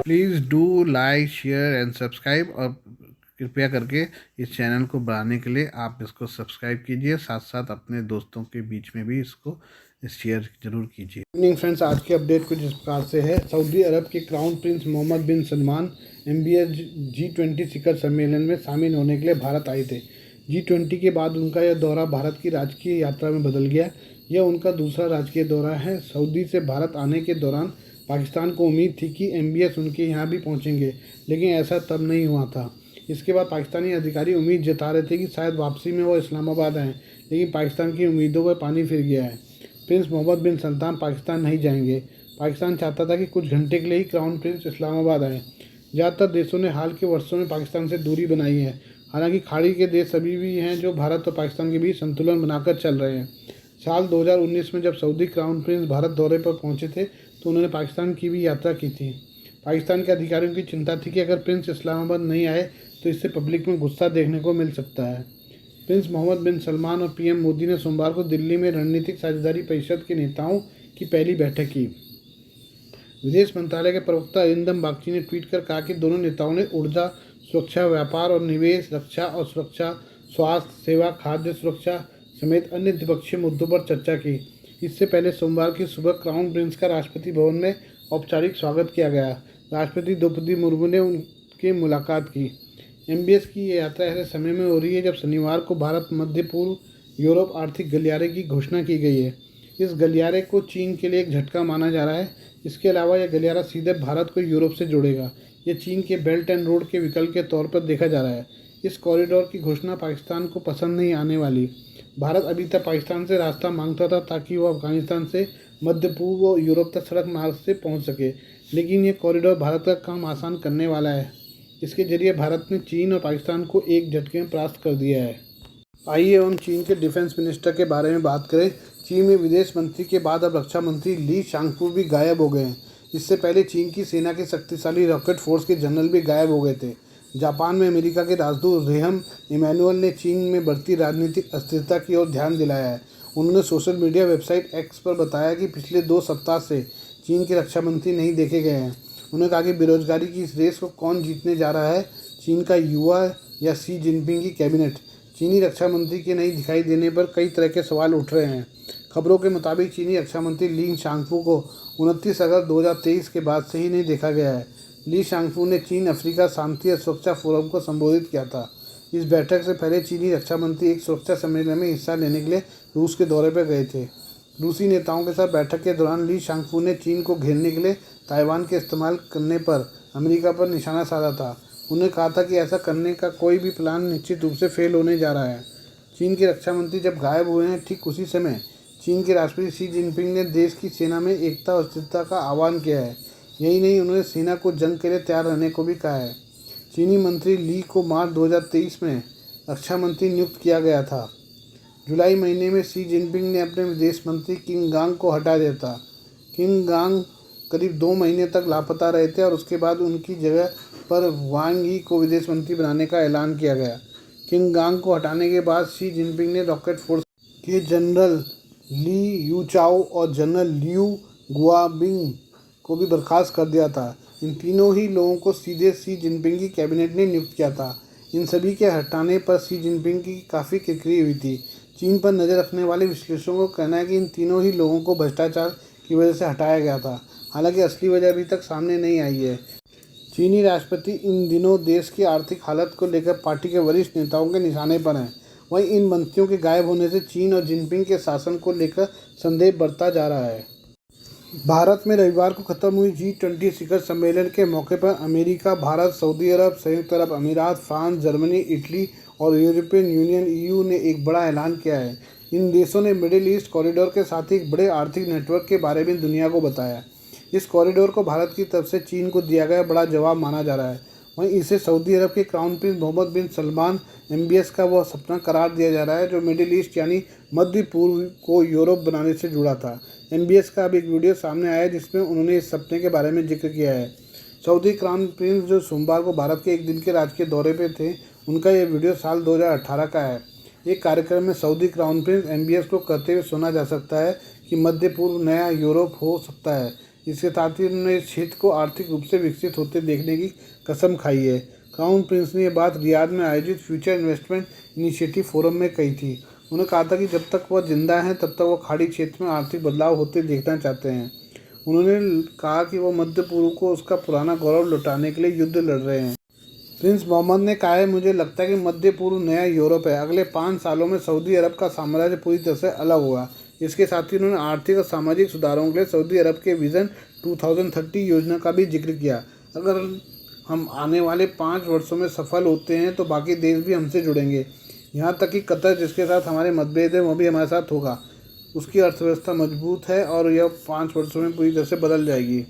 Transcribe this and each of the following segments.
Please do like share and subscribe, और कृपया करके इस चैनल को बढ़ाने के लिए आप इसको सब्सक्राइब कीजिए, साथ साथ अपने दोस्तों के बीच में भी इसको शेयर जरूर कीजिए। इवनिंग फ्रेंड्स, आज की अपडेट कुछ इस प्रकार से है। सऊदी अरब के क्राउन प्रिंस मोहम्मद बिन सलमान MBS G20 शिखर सम्मेलन में शामिल होने के लिए भारत आए थे। G20 के बाद उनका यह दौरा भारत की राजकीय यात्रा में बदल गया। यह उनका दूसरा राजकीय दौरा है। सऊदी से भारत आने के दौरान पाकिस्तान को उम्मीद थी कि MBS उनके यहाँ भी पहुँचेंगे, लेकिन ऐसा तब नहीं हुआ था। इसके बाद पाकिस्तानी अधिकारी उम्मीद जता रहे थे कि शायद वापसी में वो इस्लामाबाद आएँ, लेकिन पाकिस्तान की उम्मीदों पर पानी फिर गया है। प्रिंस मोहम्मद बिन सल्मान पाकिस्तान नहीं जाएंगे। पाकिस्तान चाहता था कि कुछ घंटे के लिए ही क्राउन प्रिंस इस्लामाबाद आए। ज़्यादातर देशों ने हाल के वर्षों में पाकिस्तान से दूरी बनाई है। हालांकि खाड़ी के देश अभी भी हैं जो भारत और पाकिस्तान के बीच संतुलन बनाकर चल रहे हैं। साल 2019 में जब सऊदी क्राउन प्रिंस भारत दौरे पर पहुंचे थे तो उन्होंने पाकिस्तान की भी यात्रा की थी। पाकिस्तान के अधिकारियों की चिंता थी कि अगर प्रिंस इस्लामाबाद नहीं आए तो इससे पब्लिक में गुस्सा देखने को मिल सकता है। प्रिंस मोहम्मद बिन सलमान और PM मोदी ने सोमवार को दिल्ली में रणनीतिक साझेदारी परिषद के नेताओं की पहली बैठक की। विदेश मंत्रालय के प्रवक्ता अरिंदम बागची ने ट्वीट कर कहा कि दोनों नेताओं ने ऊर्जा सुरक्षा, व्यापार और निवेश, रक्षा और सुरक्षा, स्वास्थ्य सेवा, खाद्य सुरक्षा समेत अन्य द्विपक्षीय मुद्दों पर चर्चा की। इससे पहले सोमवार की सुबह क्राउन प्रिंस का राष्ट्रपति भवन में औपचारिक स्वागत किया गया। राष्ट्रपति द्रौपदी मुर्मू ने उनकी मुलाकात की। MBS की ये यात्रा ऐसे समय में हो रही है जब शनिवार को भारत मध्य पूर्व यूरोप आर्थिक गलियारे की घोषणा की गई है। इस गलियारे को चीन के लिए एक झटका माना जा रहा है। इसके अलावा यह गलियारा सीधे भारत को यूरोप से जोड़ेगा। यह चीन के बेल्ट एंड रोड के विकल्प के तौर पर देखा जा रहा है। इस कॉरिडोर की घोषणा पाकिस्तान को पसंद नहीं आने वाली। भारत अभी तक पाकिस्तान से रास्ता मांगता था ताकि वह अफगानिस्तान से मध्य पूर्व और यूरोप तक सड़क मार्ग से पहुंच सके, लेकिन यह कॉरिडोर भारत का काम आसान करने वाला है। इसके जरिए भारत ने चीन और पाकिस्तान को एक झटके में परास्त कर दिया है। आइए हम चीन के डिफेंस मिनिस्टर के बारे में बात करें। चीन में विदेश मंत्री के बाद अब रक्षा मंत्री ली शांगफू भी गायब हो गए हैं। इससे पहले चीन की सेना के शक्तिशाली रॉकेट फोर्स के जनरल भी गायब हो गए थे। जापान में अमेरिका के राजदूत रेहम इमैनुअल ने चीन में बढ़ती राजनीतिक अस्थिरता की ओर ध्यान दिलाया है। उन्होंने सोशल मीडिया वेबसाइट X पर बताया कि पिछले 2 सप्ताह से चीन के रक्षा मंत्री नहीं देखे गए हैं। उन्होंने कहा कि बेरोजगारी की इस रेस को कौन जीतने जा रहा है, चीन का युवा या शी जिनपिंग की कैबिनेट। चीनी रक्षा मंत्री के नहीं दिखाई देने पर कई तरह के सवाल उठ रहे हैं। खबरों के मुताबिक चीनी रक्षा मंत्री ली शांगफू को 29 अगस्त 2023 के बाद से ही नहीं देखा गया है। ली शांगफू ने चीन अफ्रीका शांति और सुरक्षा फोरम को संबोधित किया था। इस बैठक से पहले चीनी रक्षा मंत्री एक सुरक्षा सम्मेलन में हिस्सा लेने के लिए रूस के दौरे पर गए थे। रूसी नेताओं के साथ बैठक के दौरान ली शांगफू ने चीन को घेरने के लिए ताइवान के इस्तेमाल करने पर अमेरिका पर निशाना साधा था। उन्होंने कहा था कि ऐसा करने का कोई भी प्लान निश्चित रूप से फेल होने जा रहा है। चीन के रक्षा मंत्री जब गायब हुए हैं, ठीक उसी समय चीन के राष्ट्रपति शी जिनपिंग ने देश की सेना में एकता और स्थिरता का आह्वान किया है। यही नहीं, उन्होंने सेना को जंग के लिए तैयार रहने को भी कहा है। चीनी मंत्री ली को मार्च 2023 में रक्षा मंत्री नियुक्त किया गया था। जुलाई महीने में शी जिनपिंग ने अपने विदेश मंत्री किंग गांग को हटा दिया था। किंग गांग करीब 2 महीने तक लापता रहे थे और उसके बाद उनकी जगह पर वांग यी को विदेश मंत्री बनाने का ऐलान किया गया। किंग गांग को हटाने के बाद शी जिनपिंग ने रॉकेट फोर्स के जनरल ली यूचाओ और जनरल लियू गुआबिंग को भी बर्खास्त कर दिया था। इन तीनों ही लोगों को सीधे शी जिनपिंग की कैबिनेट ने नियुक्त किया था। इन सभी के हटाने पर शी जिनपिंग की काफ़ी किरकिरी हुई थी। चीन पर नज़र रखने वाले विश्लेषकों का कहना है कि इन तीनों ही लोगों को भ्रष्टाचार की वजह से हटाया गया था। हालांकि असली वजह अभी तक सामने नहीं आई है। चीनी राष्ट्रपति इन दिनों देश की आर्थिक हालत को लेकर पार्टी के वरिष्ठ नेताओं के निशाने पर हैं। वहीं इन मंत्रियों के गायब होने से चीन और जिनपिंग के शासन को लेकर संदेह बढ़ता जा रहा है। भारत में रविवार को खत्म हुई G20 शिखर सम्मेलन के मौके पर अमेरिका, भारत, सऊदी अरब, संयुक्त अरब अमीरात, फ्रांस, जर्मनी, इटली और यूरोपियन यूनियन EU ने एक बड़ा ऐलान किया है। इन देशों ने मिडिल ईस्ट कॉरिडोर के साथ ही एक बड़े आर्थिक नेटवर्क के बारे में दुनिया को बताया। इस कॉरिडोर को भारत की तरफ से चीन को दिया गया बड़ा जवाब माना जा रहा है। वहीं इसे सऊदी अरब के क्राउन प्रिंस मोहम्मद बिन सलमान MBS का वह सपना करार दिया जा रहा है जो मिडिल ईस्ट यानी मध्य पूर्व को यूरोप बनाने से जुड़ा था। MBS का अब एक वीडियो सामने आया है जिसमें उन्होंने इस सपने के बारे में जिक्र किया है। सऊदी क्राउन प्रिंस जो सोमवार को भारत के एक दिन के राजकीय दौरे पर थे, उनका यह वीडियो साल 2018 का है। एक कार्यक्रम में सऊदी क्राउन प्रिंस MBS को कहते हुए सुना जा सकता है कि मध्य पूर्व नया यूरोप हो सकता है। इसके साथ ही उन्होंने इस क्षेत्र को आर्थिक रूप से विकसित होते देखने की कसम खाई है। क्राउन प्रिंस ने यह बात रियाद में आयोजित फ्यूचर इन्वेस्टमेंट इनिशिएटिव फोरम में कही थी। उन्होंने कहा था कि जब तक वह जिंदा हैं तब तक वह खाड़ी क्षेत्र में आर्थिक बदलाव होते देखना चाहते हैं। उन्होंने कहा कि वह मध्य पूर्व को उसका पुराना गौरव लौटाने के लिए युद्ध लड़ रहे हैं। प्रिंस मोहम्मद ने कहा है, मुझे लगता है कि मध्य पूर्व नया यूरोप है। अगले 5 सालों में सऊदी अरब का साम्राज्य पूरी तरह से अलग होगा। इसके साथ ही उन्होंने आर्थिक और सामाजिक सुधारों के लिए सऊदी अरब के विज़न 2030 योजना का भी जिक्र किया। अगर हम आने वाले 5 वर्षों में सफल होते हैं तो बाकी देश भी हमसे जुड़ेंगे, यहाँ तक कि कतर, जिसके साथ हमारे मतभेद है, वो भी हमारे साथ होगा। उसकी अर्थव्यवस्था मजबूत है और यह 5 वर्षों में पूरी तरह से बदल जाएगी।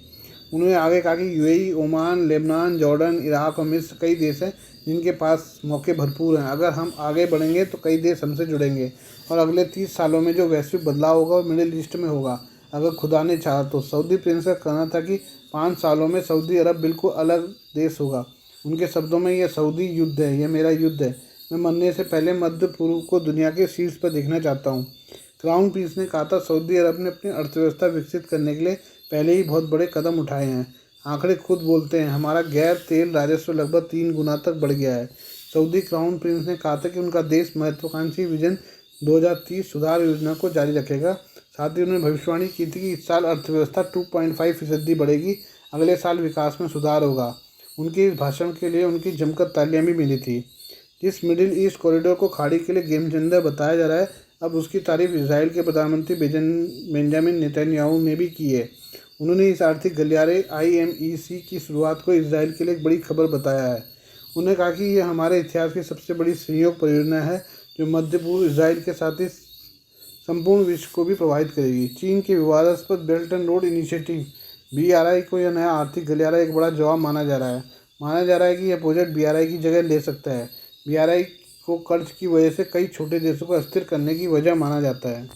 उन्होंने आगे कहा कि UAE, Oman, Lebanon, Jordan, Iraq और मिस्र कई देश हैं जिनके पास मौके भरपूर हैं। अगर हम आगे बढ़ेंगे तो कई देश हमसे जुड़ेंगे और अगले 30 सालों में जो वैश्विक बदलाव होगा वो मिडिल ईस्ट में होगा, अगर खुदा ने चाहा तो। सऊदी प्रिंस का कहना था कि 5 सालों में सऊदी अरब बिल्कुल अलग देश होगा। उनके शब्दों में, यह सऊदी युद्ध है, यह मेरा युद्ध है। मैं मरने से पहले मध्य पूर्व को दुनिया के शीर्ष पर देखना चाहता हूँ। क्राउन प्रिंस ने कहा था, सऊदी अरब ने अपनी अर्थव्यवस्था विकसित करने के लिए पहले ही बहुत बड़े कदम उठाए हैं। आंकड़े खुद बोलते हैं, हमारा गैर तेल राजस्व लगभग 3 गुना तक बढ़ गया है। सऊदी क्राउन प्रिंस ने कहा था कि उनका देश महत्वाकांक्षी विजन 2030 सुधार योजना को जारी रखेगा। साथ ही उन्होंने भविष्यवाणी की थी कि इस साल अर्थव्यवस्था 2.5% बढ़ेगी, अगले साल विकास में सुधार होगा। उनके इस भाषण के लिए उनकी जमकर तालियां भी मिली थी। जिस मिडिल ईस्ट कॉरिडोर को खाड़ी के लिए गेम चेंजर बताया जा रहा है, अब उसकी तारीफ इजराइल के प्रधानमंत्री बेंजामिन नेतन्याहू ने भी की है। उन्होंने इस आर्थिक गलियारे IMEC की शुरुआत को इजराइल के लिए एक बड़ी खबर बताया है। उन्होंने कहा कि यह हमारे इतिहास की सबसे बड़ी संयोग परियोजना है जो मध्य पूर्व, इजराइल के साथ ही संपूर्ण विश्व को भी प्रभावित करेगी। चीन के विवादास्पद belt and road initiative BRI को यह नया आर्थिक गलियारा एक बड़ा जवाब माना जा रहा है। माना जा रहा है कि यह प्रोजेक्ट BRI की जगह ले सकता है। BRI को कर्ज की वजह से कई छोटे देशों को अस्थिर करने की वजह माना जाता है।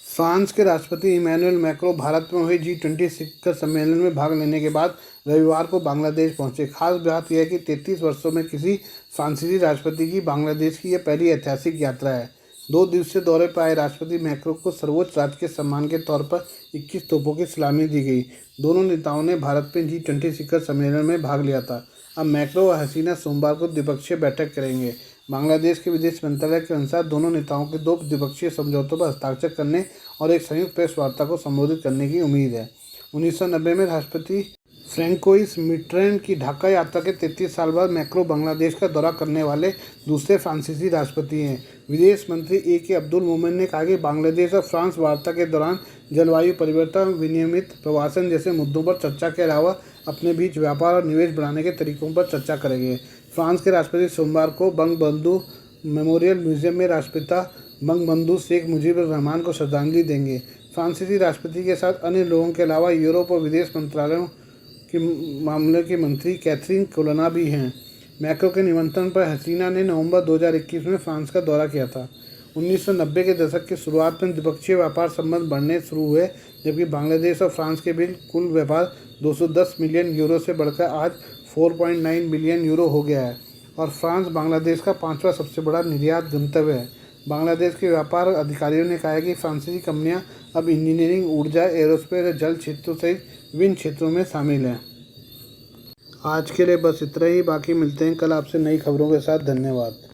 फ्रांस के राष्ट्रपति इमैनुअल मैक्रों भारत में हुए G20 शिखर सम्मेलन में भाग लेने के बाद रविवार को बांग्लादेश पहुंचे। खास बात यह है कि 33 वर्षों में किसी फ्रांसीसी राष्ट्रपति की बांग्लादेश की यह पहली ऐतिहासिक यात्रा है। 2 दिवसीय दौरे पर आए राष्ट्रपति मैक्रों को सर्वोच्च राजकीय सम्मान के तौर पर 21 तोपों की सलामी दी गई। दोनों नेताओं ने भारत में G20 शिखर सम्मेलन में भाग लिया था। अब मैक्रों और हसीना सोमवार को द्विपक्षीय बैठक करेंगे। बांग्लादेश के विदेश मंत्रालय के अनुसार दोनों नेताओं के 2 द्विपक्षीय समझौतों पर हस्ताक्षर करने और एक संयुक्त प्रेस वार्ता को संबोधित करने की उम्मीद है। 1990 में राष्ट्रपति फ्रैंकोइस मिटरैंड की ढाका यात्रा के 33 साल बाद मैक्रों बांग्लादेश का दौरा करने वाले दूसरे फ्रांसीसी राष्ट्रपति हैं। विदेश मंत्री AK अब्दुल मोमेन ने कहा कि बांग्लादेश और फ्रांस वार्ता के दौरान जलवायु परिवर्तन, विनियमित प्रवासन जैसे मुद्दों पर चर्चा के अलावा अपने बीच व्यापार और निवेश बढ़ाने के तरीकों पर चर्चा करेंगे। फ्रांस के राष्ट्रपति सोमवार को बंगबंधु मेमोरियल म्यूजियम में राष्ट्रपिता बंगबंधु शेख मुजीबुर रहमान को श्रद्धांजलि देंगे। फ्रांसीसी राष्ट्रपति के साथ अन्य लोगों के अलावा यूरोप और विदेश मंत्रालयों के मामले की मंत्री कैथरीन कोलोना भी हैं। मैक्रों के निमंत्रण पर हसीना ने नवंबर 2021 में फ्रांस का दौरा किया था। 1990 के दशक की शुरुआत में द्विपक्षीय व्यापार संबंध बढ़ने शुरू हुए, जबकि बांग्लादेश और फ्रांस के बीच कुल व्यापार 210 मिलियन यूरो से बढ़कर आज 4.9 बिलियन यूरो हो गया है और फ्रांस बांग्लादेश का 5वां सबसे बड़ा निर्यात गंतव्य है। बांग्लादेश के व्यापार अधिकारियों ने कहा है कि फ्रांसीसी कंपनियां अब इंजीनियरिंग, ऊर्जा, एरोस्पेस और जल क्षेत्रों सहित विभिन्न क्षेत्रों में शामिल हैं। आज के लिए बस इतना ही। बाकी मिलते हैं कल आपसे नई खबरों के साथ। धन्यवाद।